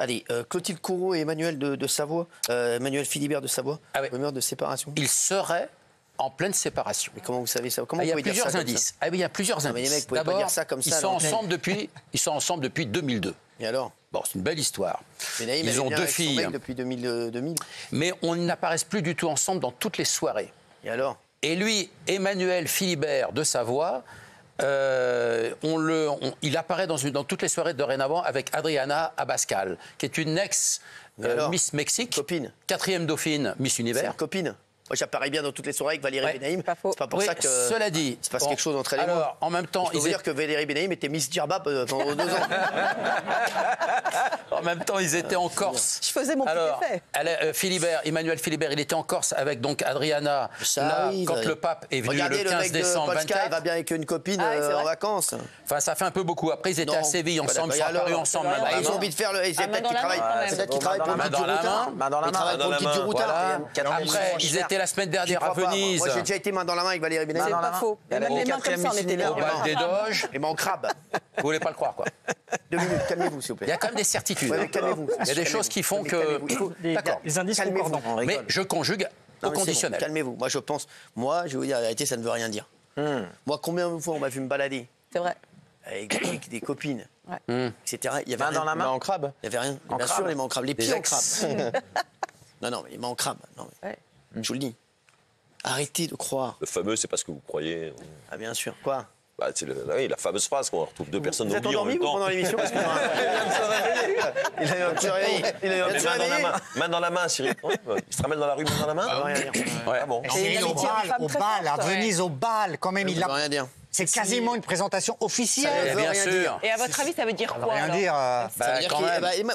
Allez, Clotilde Courreau et Emmanuel de Savoie, Emmanuel Philibert de Savoie, rumeur de séparation. Ils seraient en pleine séparation. Mais comment vous savez ça? Comment il y a vous pouvez dire plusieurs ça indices. Ah oui, il y a plusieurs indices. Mais les mecs, vous pouvez pas dire ça comme ça. Ils sont ensemble depuis 2002. Et alors? Bon, c'est une belle histoire. Naïm, ils ont deux filles. Depuis 2000. Mais ils n'apparaissent plus du tout ensemble dans toutes les soirées. Et alors? Et lui, Emmanuel Philibert de Savoie, il apparaît dans toutes les soirées dorénavant avec Adriana Abascal, qui est une ex-Miss Mexique, copine, 4e dauphine Miss Univers. C'est une copine. Moi, j'apparais bien dans toutes les soirées avec Valérie Benaïm. C'est pas pour ça que. Cela dit, se passe quelque chose entre elle et moi. Alors, en même temps, je peux vous dire que Valérie Benaïm était Miss Djerba pendant 2 ans. En même temps, ils étaient en Corse. Je faisais mon petit effet. Emmanuel Philibert, il était en Corse avec donc Adriana. Quand le pape est venu regardez, le 15 décembre 24. Il va bien avec une copine en vacances. Enfin, ça fait un peu beaucoup. Après, ils étaient à Séville ensemble, ils sont apparus ensemble. Ils ont envie de faire le. Peut-être qu'ils travaillent pour le guide du routard. Main dans la main. Ils travaillent pour le guide du routard. Après, ils étaient la semaine dernière à Venise. Moi, j'ai déjà été main dans la main avec Valérie Benaïm. C'est pas faux. Même les mains comme ça, on était là. Au bal des Doges. Les mains en crabe. Vous voulez pas le croire, quoi. 2 minutes, calmez-vous, s'il vous plaît. Il y a quand même des certitudes. Ouais, calmez-vous. Il y a des choses qui font que. D'accord. Les indices concordants. Mais je conjugue au conditionnel. Calmez-vous. Moi, je pense. Moi, je vais vous dire la vérité, ça ne veut rien dire. Moi, combien de fois on m'a vu me balader? C'est vrai. Avec des copines, etc. Il y avait main rien. dans la main en crabe. Il y avait rien. Bien sûr, les mains en crabe, les pieds en crabe. Non, mais les mains en crabe. Non, je vous le dis. Arrêtez de croire. Le fameux, c'est pas ce que vous croyez. Ah, bien sûr. Quoi? Bah, c'est la fameuse phrase qu'on retrouve deux personnes vous êtes en endormi même temps. pendant l'émission? Il a eu un petit réveil. Il a eu un petit main dans la main. Main dans la main, Cyril. Il se ramène dans la rue, main dans la main. Ah bon. Cyril, au bal, à Venise, au bal, quand même, il a. rien dire. C'est quasiment une présentation officielle. Bien sûr. Et à votre avis, ça veut dire quoi? Rien dire. Ça veut dire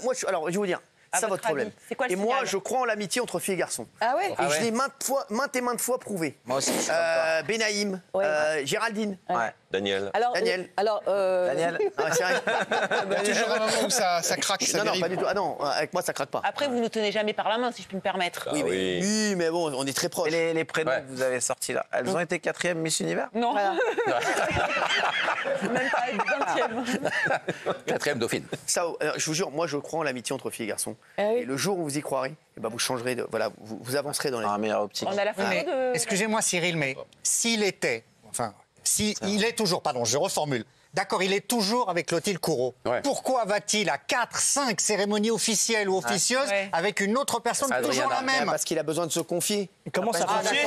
moi, alors, je vais vous dire. C'est ça votre problème. C'est quoi le Et moi, signal? je crois en l'amitié entre filles et garçons. Ah ouais? Et je l'ai maintes fois prouvé. Moi aussi. Benaïm, Géraldine. Ouais. Daniel. Daniel. Daniel. Ah, c'est vrai. Il y a toujours un moment où ça craque. Ça Non, dérive. pas du tout. Ah non, avec moi, ça craque pas. Après, vous nous tenez jamais par la main, si je puis me permettre. Oui, mais bon, on est très proches. Et les prénoms que vous avez sortis là, elles ont été 4e Miss Univers? Non. Même pas être 20e. 4e dauphine. Ça, je vous jure, moi, je crois en l'amitié entre filles et garçons. Et le jour où vous y croirez, vous changerez, vous avancerez dans la vie. Un meilleur optique. On a la photo de... Excusez-moi, Cyril, mais s'il était. Il est toujours, pardon, je reformule. D'accord, il est toujours avec Clotilde Courreau. Ouais. Pourquoi va-t-il à 4, 5 cérémonies officielles ou officieuses avec une autre personne, toujours la même? Parce qu'il a besoin de se confier. Comment ça fonctionne?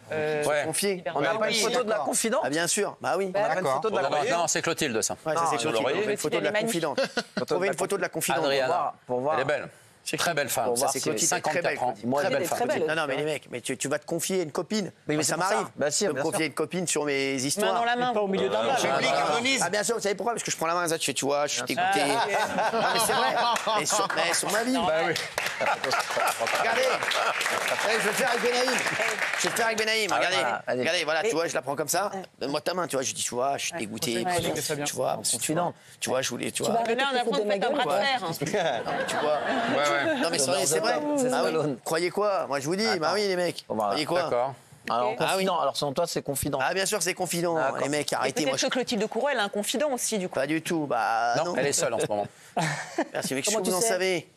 Se confier. On n'a pas une photo de la confidente? Ah, bien sûr, bah oui. On n'a pas une photo de la confidente? Non, c'est Clotilde, ça. Ouais, ça, c'est Clotilde. l'envoyez. On fait une photo de la confidente. Trouvez une photo de la confidente. Adriana. Pour voir. Elle est belle. Très belle femme. Ça, c'est Clotilde. 54 ans. Très belle très femme. belle. Non, mais les mecs, mais tu vas te confier à une copine. Mais ça c'est pour m'arrive. ça. Bah si, de me bien confier sûr. à une copine sur mes Main histoires. dans la main. Pas au milieu d'un bal. Public à Venise. Ah bien sûr, vous savez pourquoi? Parce que je prends la main, ça, tu vois, je suis dégoûté. Non, mais c'est vrai. Mais sur ma vie. Bah oui. Regardez. Je vais le faire avec Benaïm. Je vais le faire avec Benaïm. Regardez, voilà, tu vois, je la prends comme ça. Donne-moi ta main, tu vois. Je dis, tu vois, je suis dégoûté. Tu vois, tu vois, je voulais, tu vois. Là, on a l'impression que vous faites un bras de fer. Tu vois. Non mais c'est vrai. Ah oui. Croyez quoi? Moi je vous dis, bah oui les mecs. Croyez quoi? D'accord. Alors, confident. Alors, selon toi, c'est confident. Ah bien sûr c'est confident. Les mecs, arrêtez. Peut-être que Clotilde Courreau, elle a un confident aussi, du coup. Pas du tout. Bah Non, elle est seule en ce moment. Merci, mais Comment que vous tu en sais? savez?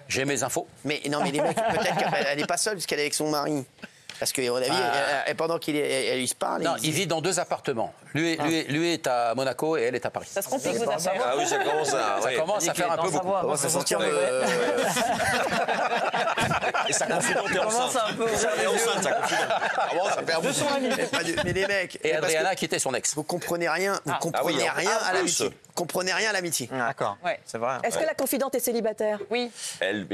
J'ai mes infos. Mais non, mais les mecs, peut-être qu'elle n'est pas seule parce qu'elle est avec son mari. Parce qu'à mon avis, pendant elle se parle. Non, il vit dans 2 appartements. Lui est à Monaco et elle est à Paris. Ça se complique vos affaires. Ah oui, ça commence à. Ça commence à faire un peu beaucoup. On va se sentir. Et sa confidente est enceinte. Elle est enceinte, sa confidente. Ah bon, ça perd beaucoup. Mais les mecs. Et Adriana a quitté son ex. Vous comprenez rien. Vous comprenez rien à l'amitié. Vous comprenez rien à l'amitié. D'accord. C'est vrai. Est-ce que la confidente est célibataire? Oui.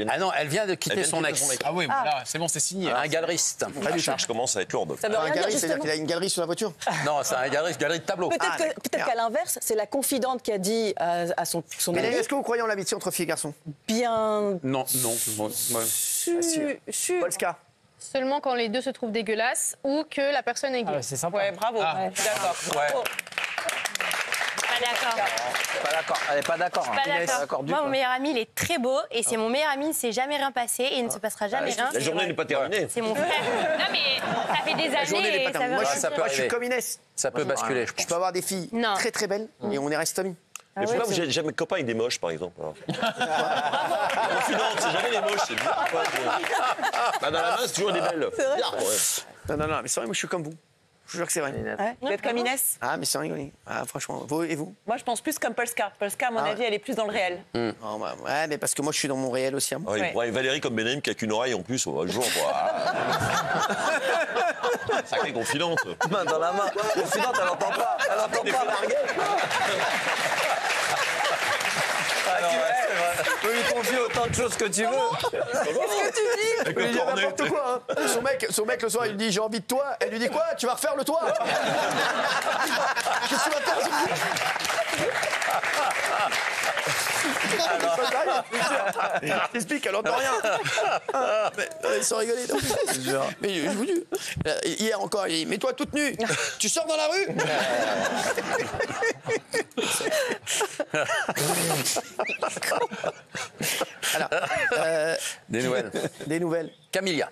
Ah non, elle vient de quitter son ex. Ah oui, mais là, c'est bon, c'est signé. Un galeriste. La charge commence à être lourde. Ça veut Un rien dire, galerie, c'est-à-dire justement. qu'il a une galerie sur la voiture. Non, c'est un galerie de tableau. Peut-être qu'à l'inverse, c'est la confidente qui a dit à son Mais ami, est-ce que vous croyez en l'amitié entre filles et garçons? bien Non. sûr. Polska. Seulement quand les deux se trouvent dégueulasses ou que la personne est gay. C'est sympa. Ouais, bravo. Ah. D'accord. Ouais. Bravo. Pas d'accord. Pas d'accord. Elle n'est pas d'accord. Pas d'accord. du Moi, coup. mon meilleur ami, il est très beau. Et c'est mon meilleur ami, il ne s'est jamais rien passé et il ne se passera jamais rien. La journée n'est pas terminée. C'est mon frère. Non, mais ça fait des La journée années n'est et pas ça veut terminée. rien dire. Moi, je suis comme Inès. Ça peut basculer, je Je pense. peux avoir des filles Non. très très belles et on est reste amis. Mais pourquoi vous n'êtes jamais copain avec des moches, par exemple alors? c'est jamais les moches, c'est bizarre. Quoi. Bah, dans la main, c'est toujours des belles. C'est vrai. Bizarre, ouais. Non, mais c'est vrai, moi je suis comme vous. Je vous jure que c'est vrai. Vous êtes comme Inès? Ah, mais c'est rigolé. Ah, franchement. Vous et vous? Moi, je pense plus comme Polska. Polska, à mon avis, elle est plus dans le réel. Oh, bah, ouais, mais parce que moi je suis dans mon réel aussi. Hein. Ouais, il prend Valérie comme Benahim qui a qu'une oreille en plus, on va le jour. Sacrée confidente. Main dans la main. Confidente, elle n'entend pas. Elle n'entend pas larguer. Alors, tu peux lui confier autant de choses que tu veux. Qu'est-ce que tu dis? Avec le Il dit cornet. n'importe quoi. Hein. Son mec, le soir, il lui dit j'ai envie de toi. Elle lui dit quoi? Tu vas refaire le toit? Qu'est-ce que tu vas faire? T'expliques, elle entend rien. Mais sans rigoler. Non. Mais je vous dis, hier encore, il dit mets-toi toute nue. Tu sors dans la rue? Alors, Des nouvelles. des nouvelles. Camilla.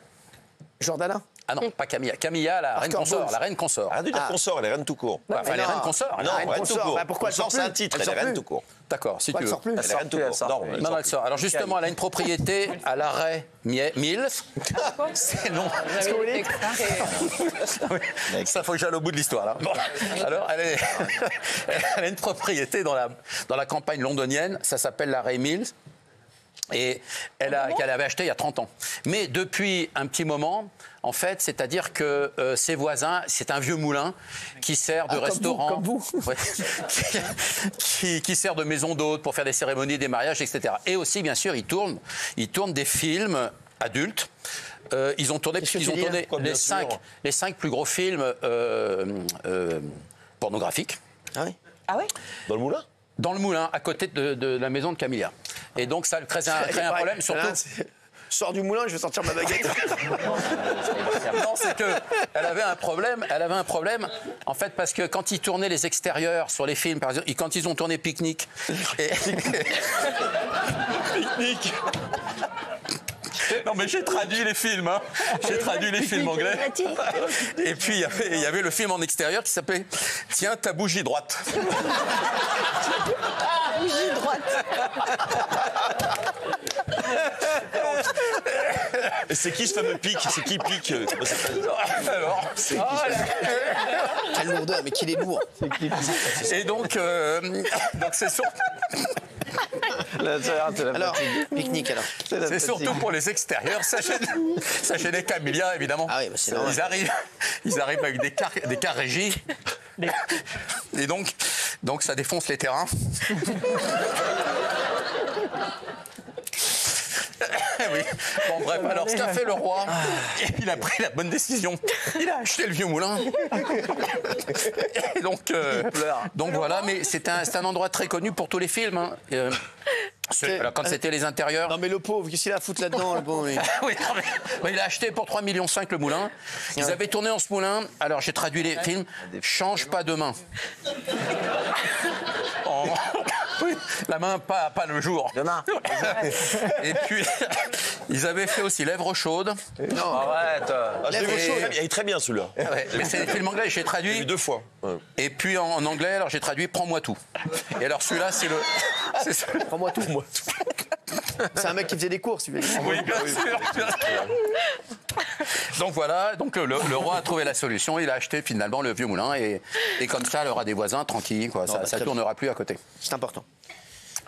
Jordana? Ah non, pas Camilla. Camilla, la reine consort. La reine consort. Rien de dire consort, elle est reine tout court. Enfin, les reines consorts. Non, reine reine tout consort. court. Bah, pourquoi elle sort Consort, c'est plus? un titre, Elle elle est sort reine plus. tout court. D'accord, si tu Elle veux. sort plus. Elle est reine tout court. Non, elle Non, sort elle sort. Alors justement, elle a une propriété à l'arrêt Mills. C'est non. Ça, faut que j'aille au bout de l'histoire, là. Bon. Alors, elle a une propriété dans la campagne londonienne. Ça s'appelle l'arrêt Mills. Et qu'elle avait acheté il y a 30 ans. Mais depuis un petit moment, en fait, c'est-à-dire que ses voisins, c'est un vieux moulin qui sert de restaurant. Comme vous. Ouais. qui sert de maison d'hôtes pour faire des cérémonies, des mariages, etc. Et aussi, bien sûr, ils tournent des films adultes. Ils ont tourné, les 5 plus gros films pornographiques. Ah oui? Ah oui? Dans le moulin? Dans le moulin, à côté de la maison de Camilla. Et donc, ça crée un problème, surtout... Je sors du moulin, je vais sortir ma baguette. Non, c'est que elle avait un problème, en fait, parce que quand ils tournaient les extérieurs sur les films, par exemple, quand ils ont tourné Pique-Nique... Pique-nique. Non, mais j'ai traduit les films, hein. J'ai traduit les films anglais. Et puis, il y avait le film en extérieur qui s'appelait « Tiens, ta bougie droite ». Bougie droite. Et c'est qui ce fameux pic? C'est qui pique? Alors, Quelle lourdeur, mais qu'il est lourd. et donc c'est Alors, pique-nique alors. c'est surtout pour les extérieurs. Ça gênait Camilla, évidemment. Ah oui, bah c'est normal. Ils arrivent avec des cars régis. Et donc ça défonce les terrains. Oui. Bon, bref, alors ce qu'a fait le roi, il a pris la bonne décision. Il a acheté le vieux moulin. Et donc voilà, mais c'est un endroit très connu pour tous les films. Hein. Alors, quand c'était les intérieurs. Non mais le pauvre, qu'est-ce qu'il a à foutre là-dedans? Bon, mais... Oui, non, mais il a acheté pour 3,5 millions le moulin. Ils avaient tourné en ce moulin. Alors j'ai traduit les films. Change pas de main. Oui, la main, pas le jour. Demain. Et puis, ils avaient fait aussi Lèvres chaudes. Non, arrête. Je l'ai vu chaud, il est très bien celui-là. Ouais, mais c'est des films anglais, j'ai J'ai traduit. vu 2 fois. Ouais. Et puis en anglais, alors j'ai traduit Prends-moi tout. Et alors celui-là, c'est le. Prends-moi tout. C'est un mec qui faisait des courses. Oui, bien sûr. Donc voilà, donc le roi a trouvé la solution, il a acheté finalement le vieux moulin et comme ça, il aura des voisins tranquilles, quoi. Ça tournera plus à côté. C'est important.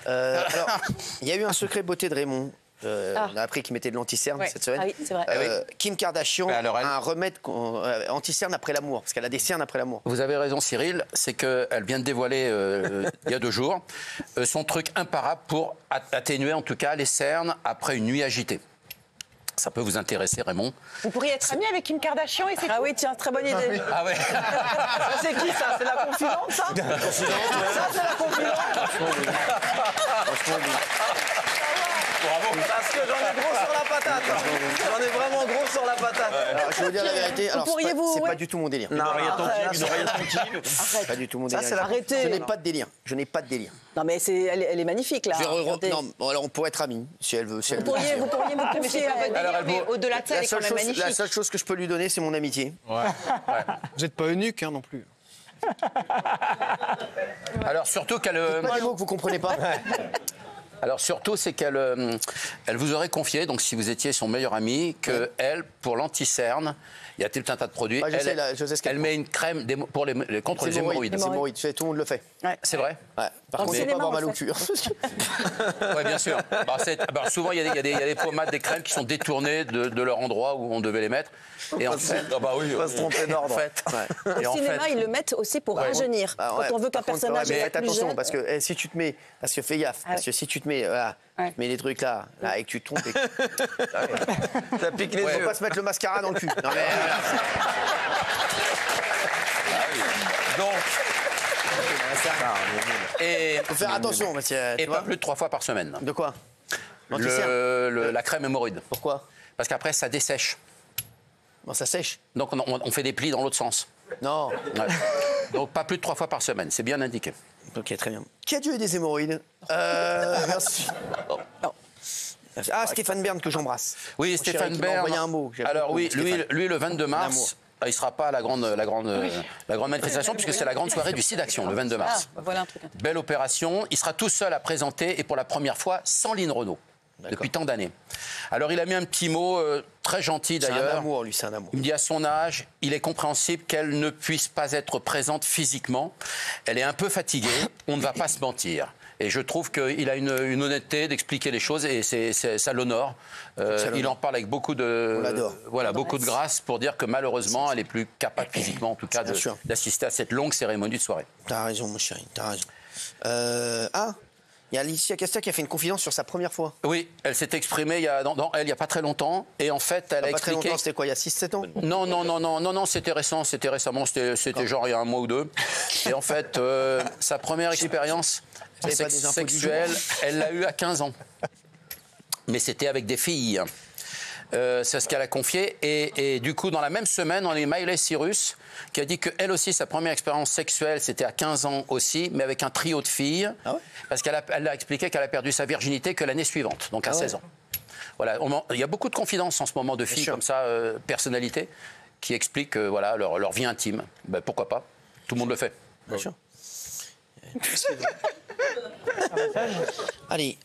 Alors, il y a eu un secret beauté de Raymond. On a appris qu'il mettait de l'anti-cerne cette semaine. Ah oui, c'est vrai. Kim Kardashian a un remède anti-cerne après l'amour, parce qu'elle a des cernes après l'amour. Vous avez raison, Cyril, c'est qu'elle vient de dévoiler il y a 2 jours son truc imparable pour atténuer en tout cas les cernes après une nuit agitée. Ça peut vous intéresser, Raymond. Vous pourriez être ami avec Kim Kardashian et c'est Ah oui, tiens, très bonne idée. Ah ouais. C'est qui ça? C'est la confidente, ça? Ça, c'est la confidente. Bravo. Parce que j'en ai gros sur la patate. J'en ai vraiment gros sur la patate. Alors, je vais vous dire la vérité. Alors, c'est pas ouais. du tout mon délire. Une oreillette tranquille. C'est pas du tout mon délire. Arrêtez. Je n'ai pas de délire. Je n'ai pas de délire. Non, mais elle est magnifique, là. Regardez. Non, bon, alors on pourrait être amis, si elle veut. Si elle Vous pourriez vous confier à elle. Alors, Mais au-delà de ça, elle est quand même magnifique. La seule chose que je peux lui donner, c'est mon amitié. Vous n'êtes pas eunuque non plus. Alors surtout qu'elle. Pas des mots que vous comprenez pas. Alors surtout, c'est qu'elle elle vous aurait confié, donc si vous étiez son meilleur ami, que elle, pour l'anti-cerne, il y a tout un tas de produits. Ouais, je sais ce qu'elle elle met une crème pour contre les hémorroïdes. Les hémorroïdes, tu sais, tout le monde le fait. C'est vrai. Ouais. Par contre, il faut pas avoir mal au cul. Oui, bien sûr. Souvent, il y a des pommades, des crèmes qui sont détournées de leur endroit où on devait les mettre. Et en fait, ah bah oui, on va se tromper d'ordre. Au cinéma, ils le mettent aussi pour rajeunir. Quand on veut qu'un personnage mais ait faites attention, parce que si tu te mets, fais gaffe, parce que si tu te mets, tu mets des trucs là, et que tu te trompes, ça pique les yeux. Faut pas se mettre le mascara dans le cul. Non, mais, donc. Et faut faire attention, parce que, et pas plus de 3 fois par semaine. De quoi? La crème hémorroïde. Pourquoi? Parce qu'après, ça dessèche. Bon, ça sèche. Donc on fait des plis dans l'autre sens. Non. Ouais. Donc pas plus de 3 fois par semaine, c'est bien indiqué. Ok, très bien. Qui a dû des hémorroïdes? Merci. Ah, Stéphane Bern que j'embrasse. Oui, Mon Stéphane chéri, Bern. qui m'a envoyé un mot. Alors oui, Stéphane. lui le 22 mars. Il ne sera pas à la grande manifestation, puisque c'est la grande soirée du SIDAction, le 22 mars. Voilà un truc intéressant. Belle opération. Il sera tout seul à présenter, et pour la première fois, sans Lynn Renaud, depuis tant d'années. Alors, il a mis un petit mot très gentil, d'ailleurs. C'est un amour, lui, c'est un amour. Il me dit, à son âge, il est compréhensible qu'elle ne puisse pas être présente physiquement. Elle est un peu fatiguée, on ne va pas se mentir. Et je trouve qu'il a une honnêteté d'expliquer les choses et ça l'honore. Il en parle avec beaucoup beaucoup de grâce pour dire que malheureusement, elle est plus capable physiquement, en tout cas, d'assister à cette longue cérémonie de soirée. T'as raison, mon chéri, t'as raison. Il y a Alicia Casta qui a fait une confidence sur sa première fois. Oui, elle s'est exprimée il y a pas très longtemps. Et en fait, elle a expliqué... Pas très longtemps, c'était quoi, il y a 6-7 ans? Non, c'était récent, récemment, c'était genre il y a un mois ou deux. Et en fait, sa première expérience sexuelle, elle l'a eue à 15 ans. Mais c'était avec des filles. C'est ce qu'elle a confié. Et du coup, dans la même semaine, on a eu Miley Cyrus qui a dit qu'elle aussi, sa première expérience sexuelle, c'était à 15 ans aussi, mais avec un trio de filles. Ah ouais? Parce qu'elle a expliqué qu'elle a perdu sa virginité que l'année suivante, donc à 16 ans. Voilà, il y a beaucoup de confidences en ce moment de filles comme ça, personnalités, qui expliquent leur vie intime. Ben, pourquoi pas? Tout le monde le fait. Bien sûr. Allez,